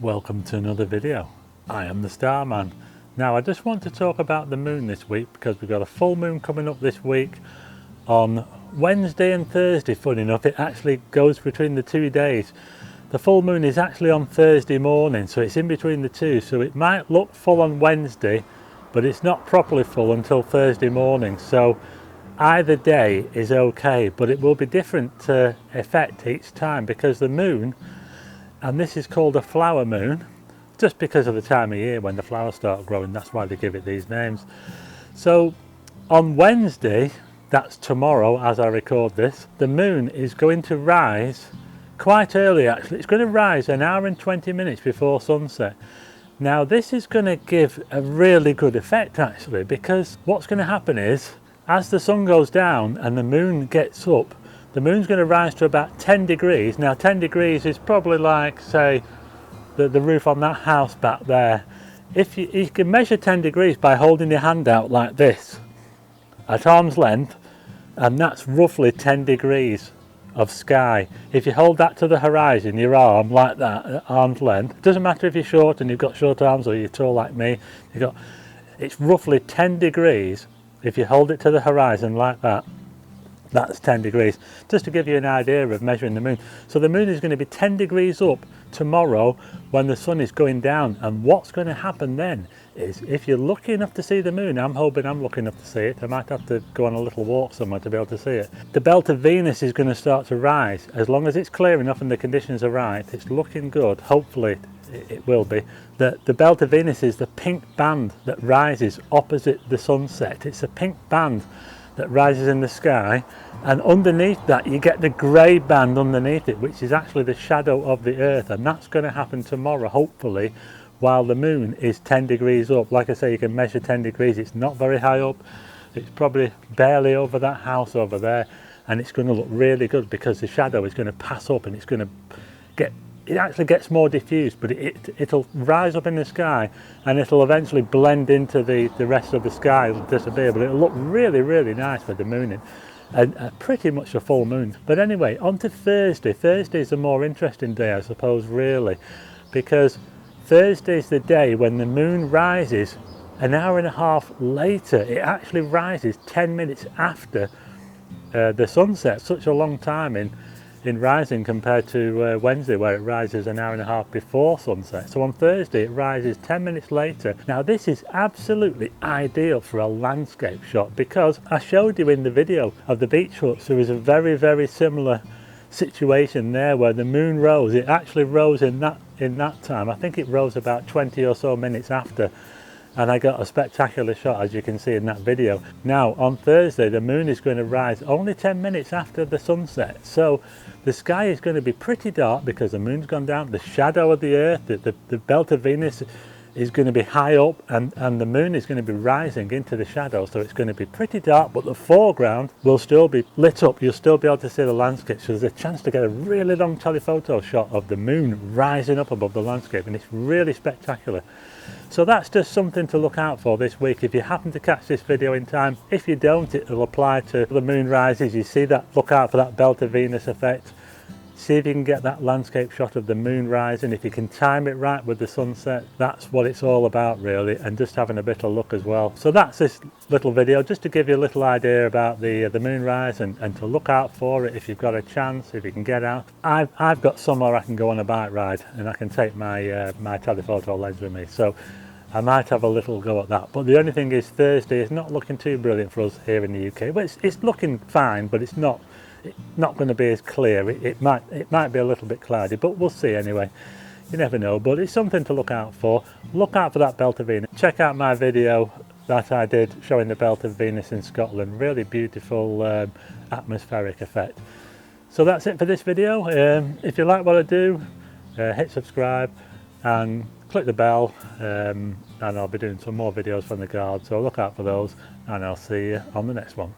Welcome to another video. I am the Starman. Now I just want to talk about the moon this week because we've got a full moon coming up this week on Wednesday and Thursday. Funny enough, it actually goes between the 2 days. The full moon is actually on Thursday morning, so it's in between the two, so it might look full on Wednesday but it's not properly full until Thursday morning. So either day is okay, but it will be different effect each time because the moon, and this is called a flower moon just because of the time of year when the flowers start growing. That's why they give it these names. So on Wednesday, that's tomorrow as I record this, the moon is going to rise quite early. Actually, it's going to rise an hour and 20 minutes before sunset. Now this is going to give a really good effect actually, because what's going to happen is as the sun goes down and the moon gets up, the moon's going to rise to about 10 degrees. Now 10 degrees is probably like, say, the roof on that house back there. If you can measure 10 degrees by holding your hand out like this at arm's length, and that's roughly 10 degrees of sky. If you hold that to the horizon, your arm like that at arm's length, doesn't matter if you're short and you've got short arms or you're tall like me, it's roughly 10 degrees. If you hold it to the horizon like that, that's 10 degrees, just to give you an idea of measuring the moon. So the moon is going to be 10 degrees up tomorrow when the sun is going down, and what's going to happen then is if you're lucky enough to see the moon, I'm hoping I'm lucky enough to see it, I might have to go on a little walk somewhere to be able to see it, the belt of Venus is going to start to rise. As long as it's clear enough and the conditions are right, it's looking good, hopefully it will be. The belt of Venus is the pink band that rises opposite the sunset. It's a pink band that rises in the sky, and underneath that you get the grey band underneath it, which is actually the shadow of the earth, and that's going to happen tomorrow hopefully while the moon is 10 degrees up. Like I say, you can measure 10 degrees. It's not very high up, it's probably barely over that house over there, and it's going to look really good because the shadow is going to pass up and it's going to get, it actually gets more diffused, but it'll rise up in the sky and it'll eventually blend into the rest of the sky. It'll disappear, but it'll look really, really nice with the moon in, and pretty much a full moon. But anyway, on to Thursday. Thursday is a more interesting day, I suppose, really, because Thursday is the day when the moon rises an hour and a half later. It actually rises 10 minutes after the sunset. Such a long time in rising compared to Wednesday, where it rises an hour and a half before sunset. So on Thursday it rises 10 minutes later. Now this is absolutely ideal for a landscape shot, because I showed you in the video of the beach huts there was a very, very similar situation there where the moon rose. It actually rose in that time. I think it rose about 20 or so minutes after, and I got a spectacular shot, as you can see in that video. Now on Thursday the moon is going to rise only 10 minutes after the sunset, so the sky is going to be pretty dark because the moon's gone down. The shadow of the earth, the belt of Venus is going to be high up, and the moon is going to be rising into the shadow, so it's going to be pretty dark, but the foreground will still be lit up. You'll still be able to see the landscape, so there's a chance to get a really long telephoto shot of the moon rising up above the landscape, and it's really spectacular. So that's just something to look out for this week if you happen to catch this video in time. If you don't, it'll apply to the moon rises. You see that, look out for that belt of Venus effect. See if you can get that landscape shot of the moon rising. If you can time it right with the sunset, that's what it's all about really, and just having a bit of luck as well. So that's this little video, just to give you a little idea about the moon rise, and to look out for it if you've got a chance, if you can get out. I've got somewhere I can go on a bike ride and I can take my my telephoto lens with me, so I might have a little go at that. But the only thing is Thursday is not looking too brilliant for us here in the UK. Well, it's looking fine, but it's not going to be as clear. It might be a little bit cloudy, but we'll see anyway. You never know, but it's something to look out for. Look out for that belt of Venus. Check out my video that I did showing the belt of Venus in Scotland. Really beautiful atmospheric effect. So that's it for this video. If you like what I do, hit subscribe and click the bell, and I'll be doing some more videos from the guard, so look out for those, and I'll see you on the next one.